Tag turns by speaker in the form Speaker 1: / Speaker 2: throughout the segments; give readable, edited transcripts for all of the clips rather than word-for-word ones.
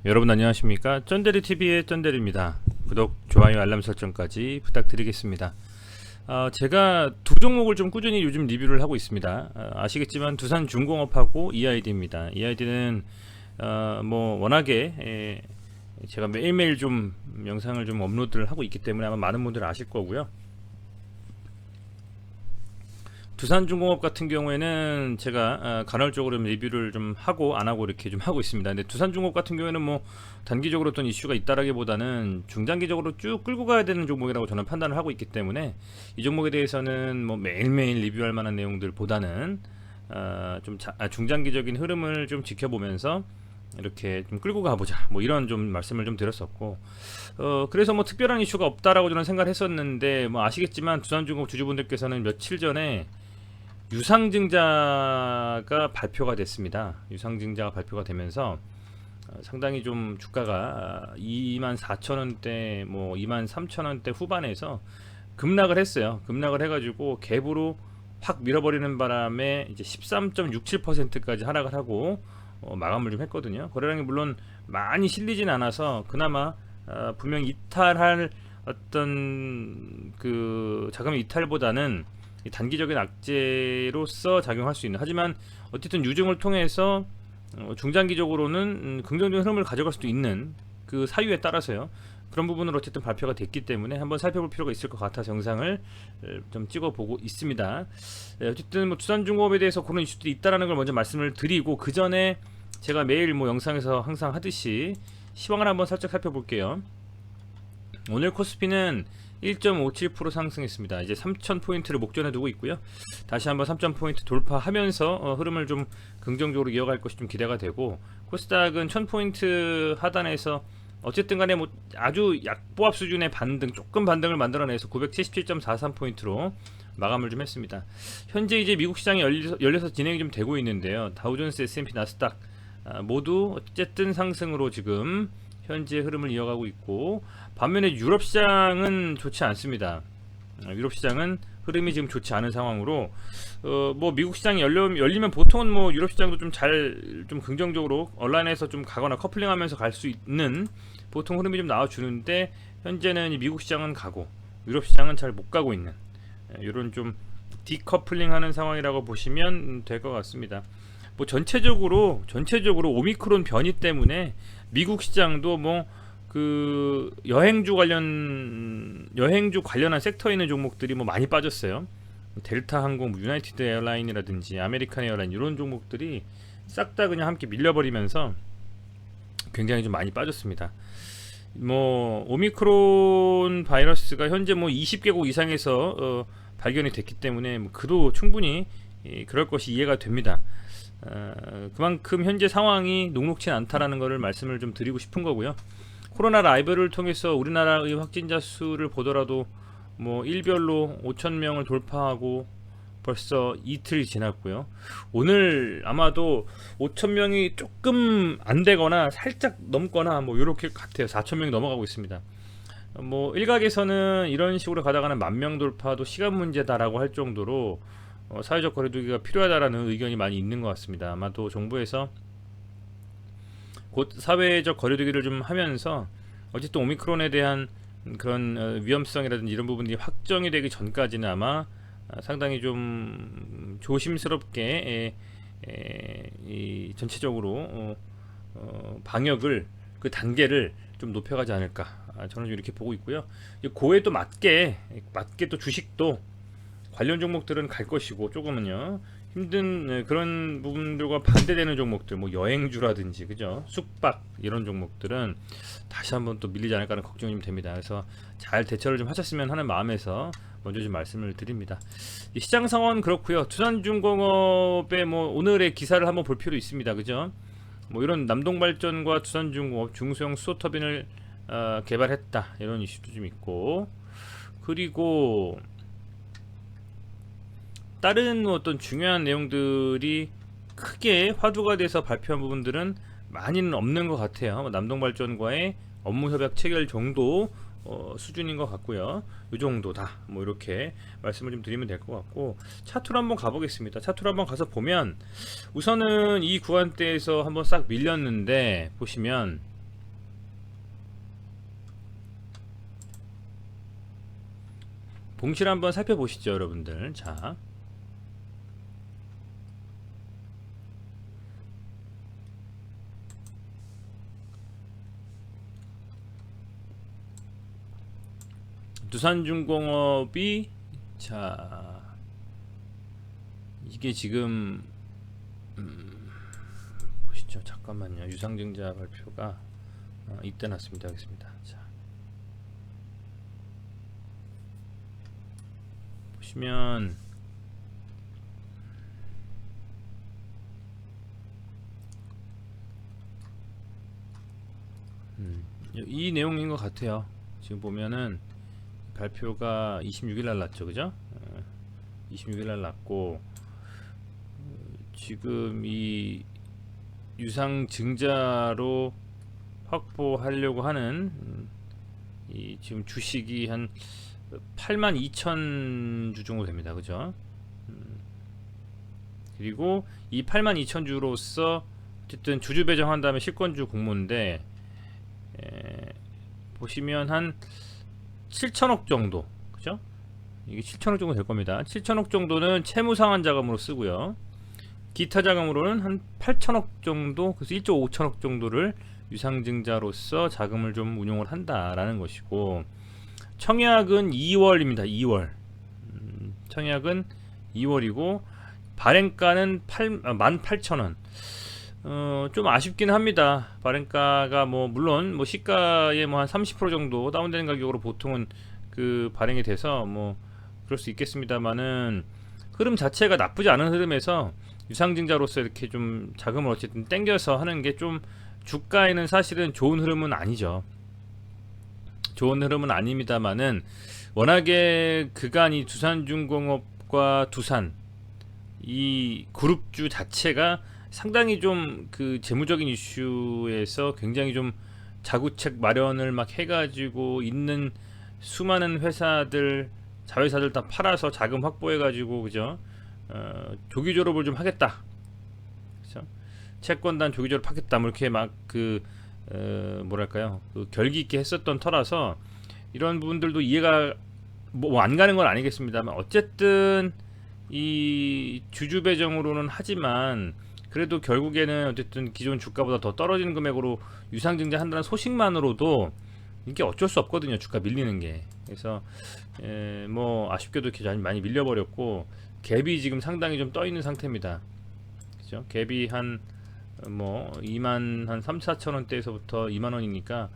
Speaker 1: 여러분 안녕하십니까? 쩐데리TV의 쩐데리입니다. 구독, 좋아요, 알람 설정까지 부탁드리겠습니다. 제가 두 종목을 좀 꾸준히 요즘 리뷰를 하고 있습니다. 아시겠지만 두산중공업하고 EID입니다. EID는 뭐 워낙에 제가 매일매일 좀 영상을 좀 업로드를 하고 있기 때문에 아마 많은 분들 아실 거고요. 두산중공업 같은 경우에는 제가 간헐적으로 리뷰를 좀 하고 안 하고 이렇게 좀 하고 있습니다. 근데 두산중공업 같은 경우에는 뭐 단기적으로 어떤 이슈가 있다라기보다는 중장기적으로 쭉 끌고 가야 되는 종목이라고 저는 판단을 하고 있기 때문에 이 종목에 대해서는 뭐 매일매일 리뷰할 만한 내용들보다는 좀 중장기적인 흐름을 좀 지켜보면서 이렇게 좀 끌고 가보자 뭐 이런 좀 말씀을 좀 드렸었고, 그래서 뭐 특별한 이슈가 없다라고 저는 생각을 했었는데, 뭐 아시겠지만 두산중공업 주주분들께서는 며칠 전에 유상증자가 발표가 됐습니다. 유상증자가 발표가 되면서 상당히 좀 주가가 24,000원대 뭐 23,000원대 후반에서 급락을 했어요. 급락을 해가지고 갭으로 확 밀어버리는 바람에 이제 13.67%까지 하락을 하고 마감을 좀 했거든요. 거래량이 물론 많이 실리진 않아서 그나마 분명 이탈할 어떤 그 자금 이탈보다는 단기적인 악재로서 작용할 수 있는, 하지만 어쨌든 유증을 통해서 중장기적으로는 긍정적인 흐름을 가져갈 수도 있는 그 사유에 따라서요. 그런 부분으로 어쨌든 발표가 됐기 때문에 한번 살펴볼 필요가 있을 것 같아서 영상을 좀 찍어보고 있습니다. 어쨌든 뭐 두산중공업에 대해서 그런 이슈들이 있다라는 걸 먼저 말씀을 드리고, 그 전에 제가 매일 뭐 영상에서 항상 하듯이 시황을 한번 살짝 살펴볼게요. 오늘 코스피는 1.57% 상승했습니다. 이제 3,000포인트를 목전에 두고 있고요. 다시 한번 3,000포인트 돌파하면서 흐름을 좀 긍정적으로 이어갈 것이 좀 기대가 되고, 코스닥은 1,000포인트 하단에서 어쨌든 간에 뭐 아주 약보합 수준의 반등, 조금 반등을 만들어내서 977.43포인트로 마감을 좀 했습니다. 현재 이제 미국 시장이 열려서 진행이 좀 되고 있는데요. 다우존스, S&P, 나스닥 모두 어쨌든 상승으로 지금 현재 흐름을 이어가고 있고, 반면에 유럽 시장은 좋지 않습니다. 유럽 시장은 흐름이 지금 좋지 않은 상황으로 뭐 미국 시장이 열리면 보통은 뭐 유럽 시장도 좀 긍정적으로 온라인에서 좀 가거나 커플링하면서 갈 수 있는 보통 흐름이 좀 나와주는데, 현재는 미국 시장은 가고 유럽 시장은 잘 못 가고 있는 이런 좀 디커플링하는 상황이라고 보시면 될 것 같습니다. 뭐 전체적으로 오미크론 변이 때문에 미국 시장도 뭐 그 여행주 관련한 섹터에 있는 종목들이 뭐 많이 빠졌어요. 델타 항공, 유나이티드 에어라인이라든지 아메리칸 에어라인 이런 종목들이 싹 다 그냥 함께 밀려버리면서 굉장히 좀 많이 빠졌습니다. 뭐 오미크론 바이러스가 현재 뭐 20개국 이상에서 발견이 됐기 때문에 뭐 그도 충분히 그럴 것이 이해가 됩니다. 그만큼 현재 상황이 녹록치 않다라는 것을 말씀을 좀 드리고 싶은 거고요. 코로나 라이브를 통해서 우리나라의 확진자 수를 보더라도 뭐 일별로 5,000명을 돌파하고 벌써 이틀이 지났고요. 오늘 아마도 5,000명이 조금 안 되거나 살짝 넘거나 뭐 이렇게 같아요. 4,000명이 넘어가고 있습니다. 뭐 일각에서는 이런 식으로 가다가는 10,000명 돌파도 시간 문제다라고 할 정도로 사회적 거리두기가 필요하다라는 의견이 많이 있는 것 같습니다. 아마도 정부에서 곧 사회적 거리두기를 좀 하면서 어쨌든 오미크론에 대한 그런 위험성이라든지 이런 부분이 확정이 되기 전까지는 아마 상당히 좀 조심스럽게 이 전체적으로 방역을 그 단계를 좀 높여가지 않을까, 저는 이렇게 보고 있고요. 그에 또 맞게 또 주식도 관련 종목들은 갈 것이고, 조금은요 힘든 그런 부분들과 반대되는 종목들, 뭐 여행주라든지 그죠, 숙박 이런 종목들은 다시 한번 또 밀리지 않을까 하는 걱정이 좀 됩니다. 그래서 잘 대처를 좀 하셨으면 하는 마음에서 먼저 좀 말씀을 드립니다. 시장 상황은 그렇고요. 두산중공업의 뭐 오늘의 기사를 한번 볼 필요 있습니다. 그죠? 뭐 이런 남동발전과 두산중공업 중소형 수소터빈을 개발했다 이런 이슈도 좀 있고, 그리고 다른 어떤 중요한 내용들이 크게 화두가 돼서 발표한 부분들은 많이는 없는 것 같아요. 남동발전과의 업무 협약 체결 정도 수준인 것 같고요. 이 정도다 뭐 이렇게 말씀을 좀 드리면 될 것 같고, 차트로 한번 가보겠습니다. 차트로 한번 가서 보면 우선은 이 구간대에서 한번 싹 밀렸는데, 보시면 봉실 한번 살펴보시죠, 여러분들. 자, 두산중공업이, 자, 이게 지금 보시죠. 잠깐만요. 유상증자 발표가 이때 났습니다. 하겠습니다. 자, 보시면 이 내용인 것 같아요. 지금 보면은 발표가 26일 날 났죠, 그죠? 26일 날 났고, 지금 이 유상 증자로 확보하려고 하는 이 지금 주식이 한 82,000주 정도 됩니다, 그죠? 그리고 이 82,000주로서 어쨌든 주주 배정한 다음에 실권주 공모인데, 보시면 한 7천억 정도, 그죠? 이게 7천억 정도 될 겁니다. 7천억 정도는 채무 상환 자금으로 쓰고요. 기타 자금으로는 한 8천억 정도, 그래서 1조 5천억 정도를 유상증자로서 자금을 좀 운용을 한다라는 것이고, 청약은 2월입니다. 2월. 청약은 2월이고 발행가는 18,000원. 좀 아쉽긴 합니다. 발행가가 뭐 물론 뭐 시가의 뭐 한 30% 정도 다운되는 가격으로 보통은 그 발행이 돼서 뭐 그럴 수 있겠습니다만은, 흐름 자체가 나쁘지 않은 흐름에서 유상증자로서 이렇게 좀 자금을 어쨌든 땡겨서 하는 게 좀 주가에는 사실은 좋은 흐름은 아니죠. 좋은 흐름은 아닙니다만은, 워낙에 그간이 두산중공업과 두산 이 그룹주 자체가 상당히 좀 그 재무적인 이슈에서 굉장히 좀 자구책 마련을 막 해가지고 있는 수많은 회사들, 자회사들 다 팔아서 자금 확보해가지고, 그죠? 조기 졸업을 좀 하겠다, 그죠? 채권단 조기 졸업하겠다, 뭐 이렇게 막 그 뭐랄까요, 그 결기 있게 했었던 터라서 이런 부분들도 이해가 뭐 안 가는 건 아니겠습니다만, 어쨌든 이 주주 배정으로는 하지만 그래도 결국에는 어쨌든 기존 주가보다 더 떨어지는 금액으로 유상증자 한다는 소식만으로도 이게 어쩔 수 없거든요, 주가 밀리는 게. 그래서 뭐 아쉽게도 이렇게 많이 밀려버렸고, 갭이 지금 상당히 좀 떠 있는 상태입니다, 그죠? 갭이 한 뭐 2만 한 3, 4천 원대에서부터 2만 원이니까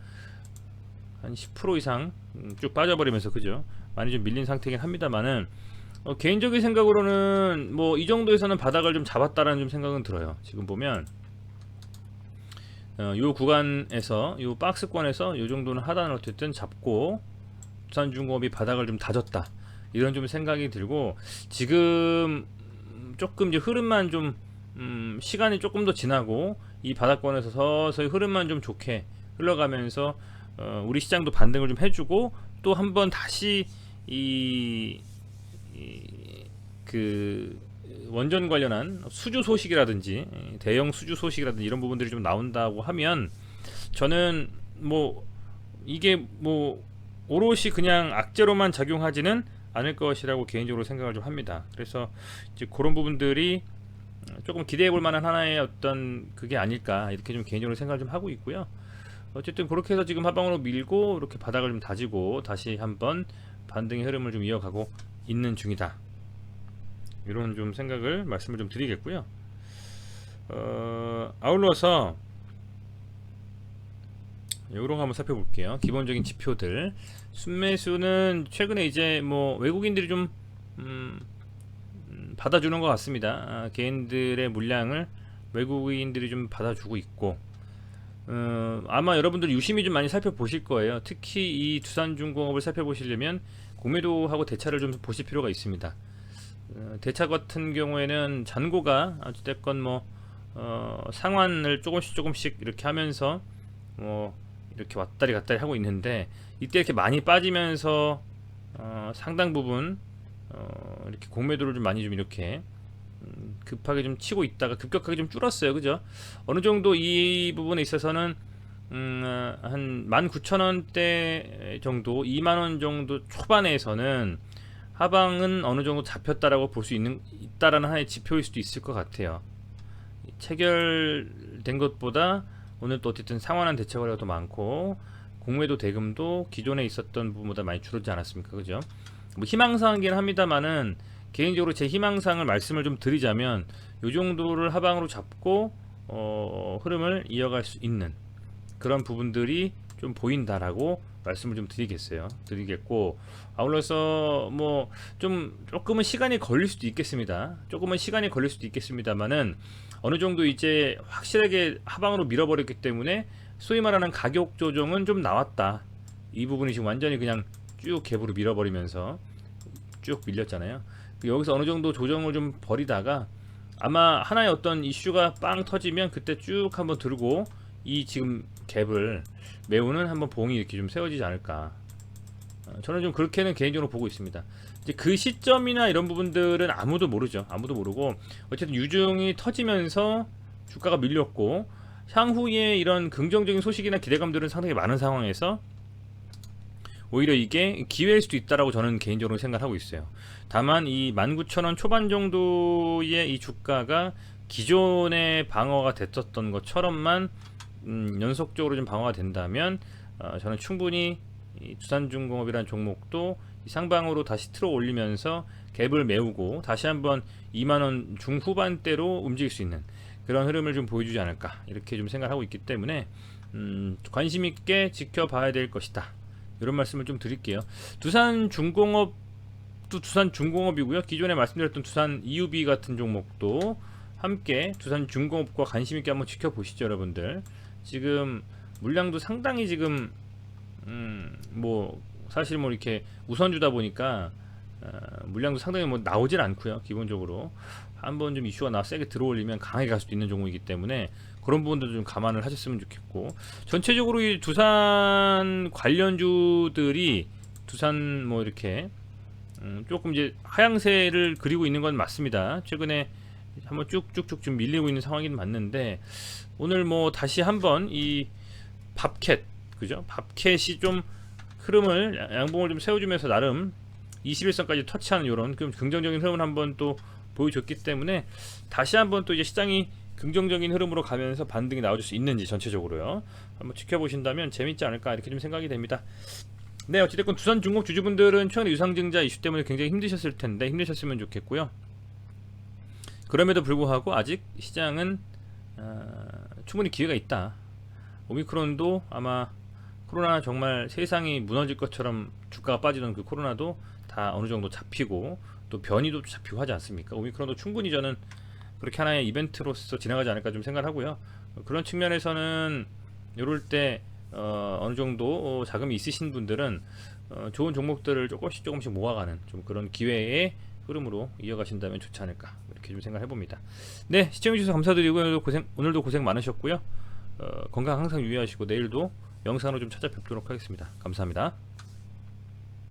Speaker 1: 한 10% 이상 쭉 빠져버리면서, 그죠? 많이 좀 밀린 상태긴 합니다만은, 개인적인 생각으로는 뭐 이 정도에서는 바닥을 좀 잡았다라는 좀 생각은 들어요. 지금 보면 요 구간에서, 요 박스권에서 요 정도는 하단을 어쨌든 잡고 두산중공업이 바닥을 좀 다졌다, 이런 좀 생각이 들고, 지금 조금 이제 흐름만 좀 시간이 조금 더 지나고 이 바닥권에서 서서히 흐름만 좀 좋게 흘러가면서 우리 시장도 반등을 좀 해주고, 또 한번 다시 그 원전 관련한 수주 소식이라든지 대형 수주 소식이라든지 이런 부분들이 좀 나온다고 하면, 저는 뭐 이게 뭐 오롯이 그냥 악재로만 작용하지는 않을 것이라고 개인적으로 생각을 좀 합니다. 그래서 이제 그런 부분들이 조금 기대해 볼 만한 하나의 어떤 그게 아닐까, 이렇게 좀 개인적으로 생각을 좀 하고 있고요. 어쨌든 그렇게 해서 지금 하방으로 밀고 이렇게 바닥을 좀 다지고 다시 한번 반등의 흐름을 좀 이어가고 있는 중이다, 이런 좀 생각을 말씀을 좀 드리겠고요. 아울러서 이런 거 한번 살펴볼게요. 기본적인 지표들. 순매수는 최근에 이제 뭐 외국인들이 좀 받아주는 것 같습니다. 개인들의 물량을 외국인들이 좀 받아주고 있고, 아마 여러분들이 유심히 좀 많이 살펴보실 거예요. 특히 이 두산중공업을 살펴보시려면 공매도하고 대차를 좀 보실 필요가 있습니다. 대차 같은 경우에는 잔고가 어찌됐건 뭐 상환을 조금씩 이렇게 하면서 뭐 이렇게 왔다리 갔다리 하고 있는데, 이때 이렇게 많이 빠지면서 상당 부분 이렇게 공매도를 좀 많이 좀 이렇게 급하게 좀 치고 있다가 급격하게 좀 줄었어요, 그죠? 어느 정도 이 부분에 있어서는 한 19,000원대 정도, 2만원 정도 초반에서는 하방은 어느 정도 잡혔다라고 볼 수 있다라는 하나의 지표일 수도 있을 것 같아요. 체결된 것보다 오늘 또 어쨌든 상환한 대체 거래가 더 많고 공매도 대금도 기존에 있었던 부분보다 많이 줄었지 않았습니까? 그죠? 뭐 희망사항이긴 합니다만은 개인적으로 제 희망사항을 말씀을 좀 드리자면 요 정도를 하방으로 잡고 흐름을 이어갈 수 있는 그런 부분들이 좀 보인다라고 말씀을 좀 드리겠고, 아울러서 뭐 좀 조금은 시간이 걸릴 수도 있겠습니다. 조금은 시간이 걸릴 수도 있겠습니다만은 어느 정도 이제 확실하게 하방으로 밀어버렸기 때문에 소위 말하는 가격 조정은 좀 나왔다. 이 부분이 지금 완전히 그냥 쭉 갭으로 밀어버리면서 쭉 밀렸잖아요. 여기서 어느 정도 조정을 좀 버리다가 아마 하나의 어떤 이슈가 빵 터지면 그때 쭉 한번 들고 이 지금 갭을 메우는 한번 봉이 이렇게 좀 세워지지 않을까. 저는 좀 그렇게는 개인적으로 보고 있습니다. 이제 그 시점이나 이런 부분들은 아무도 모르죠. 아무도 모르고 어쨌든 유중이 터지면서 주가가 밀렸고 향후에 이런 긍정적인 소식이나 기대감들은 상당히 많은 상황에서 오히려 이게 기회일 수도 있다라고 저는 개인적으로 생각하고 있어요. 다만 이 19,000원 초반 정도의 이 주가가 기존에 방어가 됐었던 것처럼만 연속적으로 좀 방어가 된다면 저는 충분히 이 두산중공업이라는 종목도 이 상방으로 다시 틀어 올리면서 갭을 메우고 다시 한번 2만원 중후반대로 움직일 수 있는 그런 흐름을 좀 보여주지 않을까 이렇게 좀 생각하고 있기 때문에 관심 있게 지켜봐야 될 것이다. 이런 말씀을 좀 드릴게요. 두산중공업도 두산중공업이고요. 기존에 말씀드렸던 두산 EUB 같은 종목도 함께 두산중공업과 관심 있게 한번 지켜보시죠, 여러분들. 지금 물량도 상당히 지금 뭐 사실 뭐 이렇게 우선주다 보니까 물량도 상당히 뭐 나오질 않고요. 기본적으로 한번 좀 이슈가 나와 세게 들어올리면 강하게 갈 수도 있는 종목이기 때문에 그런 부분들도 좀 감안을 하셨으면 좋겠고, 전체적으로 이 두산 관련주들이 두산 뭐 이렇게 조금 이제 하향세를 그리고 있는 건 맞습니다. 최근에 한번 쭉쭉쭉 좀 밀리고 있는 상황이긴 맞는데 오늘 뭐 다시 한번 이 밥캣, 그죠? 밥캣이 좀 흐름을 양봉을 좀 세워주면서 나름 21선까지 터치하는 이런 긍정적인 흐름을 한번 또 보여줬기 때문에 다시 한번 또 이제 시장이 긍정적인 흐름으로 가면서 반등이 나와줄 수 있는지 전체적으로요 한번 지켜보신다면 재밌지 않을까 이렇게 좀 생각이 됩니다. 네, 어찌됐건 두산중공업 주주분들은 최근에 유상증자 이슈 때문에 굉장히 힘드셨을 텐데 힘드셨으면 좋겠고요. 그럼에도 불구하고 아직 시장은 충분히 기회가 있다. 오미크론도 아마 코로나 정말 세상이 무너질 것처럼 주가가 빠지던 그 코로나도 다 어느 정도 잡히고 또 변이도 잡히고 하지 않습니까? 오미크론도 충분히 저는 그렇게 하나의 이벤트로서 지나가지 않을까 좀 생각을 하고요. 그런 측면에서는 이럴 때 어느 정도 자금이 있으신 분들은 좋은 종목들을 조금씩 모아가는 좀 그런 기회의 흐름으로 이어가신다면 좋지 않을까 이렇게 좀 생각해 봅니다. 네, 시청해주셔서 감사드리고요. 오늘도 고생 많으셨고요. 건강 항상 유의하시고 내일도 영상으로 좀 찾아뵙도록 하겠습니다. 감사합니다.